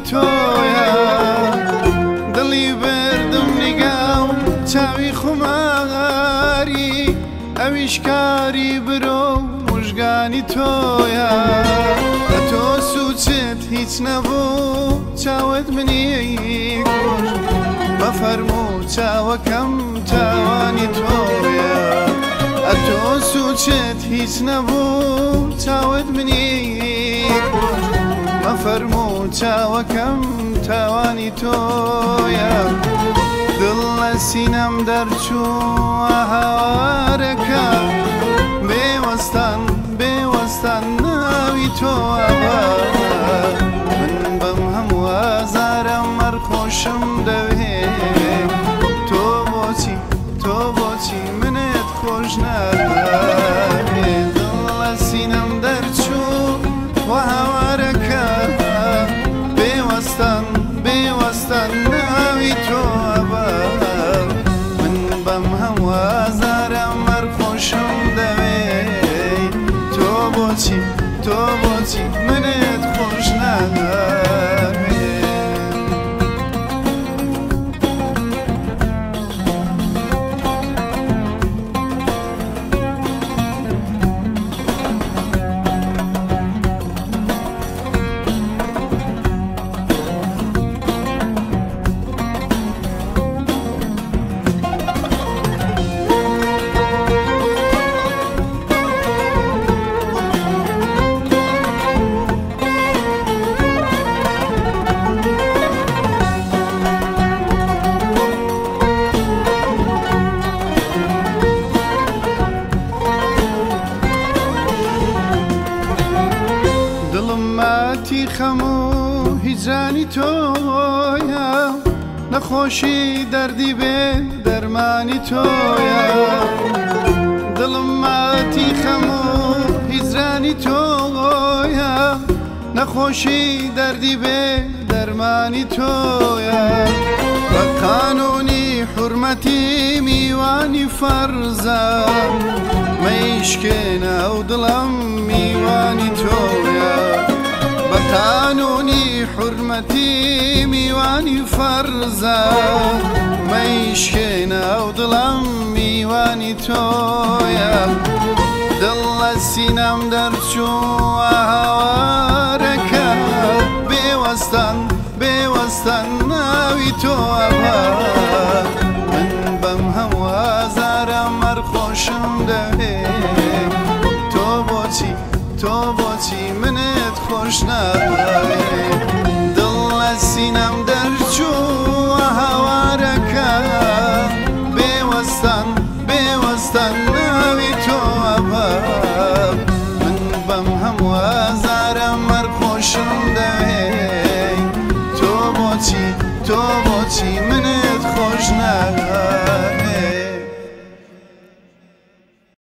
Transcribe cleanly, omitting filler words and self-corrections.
تۆیە دڵی بردم نگاو چاوی خماری ئەویش کاری برۆ مژگانی تۆیە تۆ سوچت هیچ نەبوو چاوت منی کوژ مەفەرموو چاوەکەم تاوانی تۆیە تۆ سوچت هیچ نەبوو چاوت منی کوژ مەفەرموو چاوەکەم تاوانی تۆیە دڵ لە سینەم دەرچووە هاوارەکە بێوەستان بێوەستان ناوی تۆوە من بەم هەموو ئازارە مەرخۆشم دەوێت تۆ بۆچی منت خۆش ناوێت دڵ لە سینەم دەرچووە هاوارەکە بێوەستان بێوەستان ناوی تۆوە من بەم هەموو ئازارە مەرخۆشم دەوێت تۆ بۆچی منت خۆش ناوێت ماتی خەموو هیجانی تۆیە نەخۆشی دەردی بێ دەرمانی تۆیە دڵم ماتی خەموو هیجانی تۆیە نەخۆشی دەردی بێ دەرمانی تۆیە بە قانونی حورمەتی میوانی فەرزە مەیشکێنە ئەو دڵم میوانی تۆیە بە قانونی حورمەتی میوانی فەرزە مەیشکێنە ئەو دڵم میوانی تۆیە دڵ لە سینەم دەرچووە هاوارەکە بێوەستان ناوی تۆوە من بەم هەموو ئازارە مەرخۆشم دەوێت تۆ بۆچی منت خۆش ناوێت دڵ لە سینەم دەرچووە هاوارەکە بێوەستان ناوی تۆوە من بەم هەموو ئازارە مەرخۆشم دەوێت تۆ بۆچی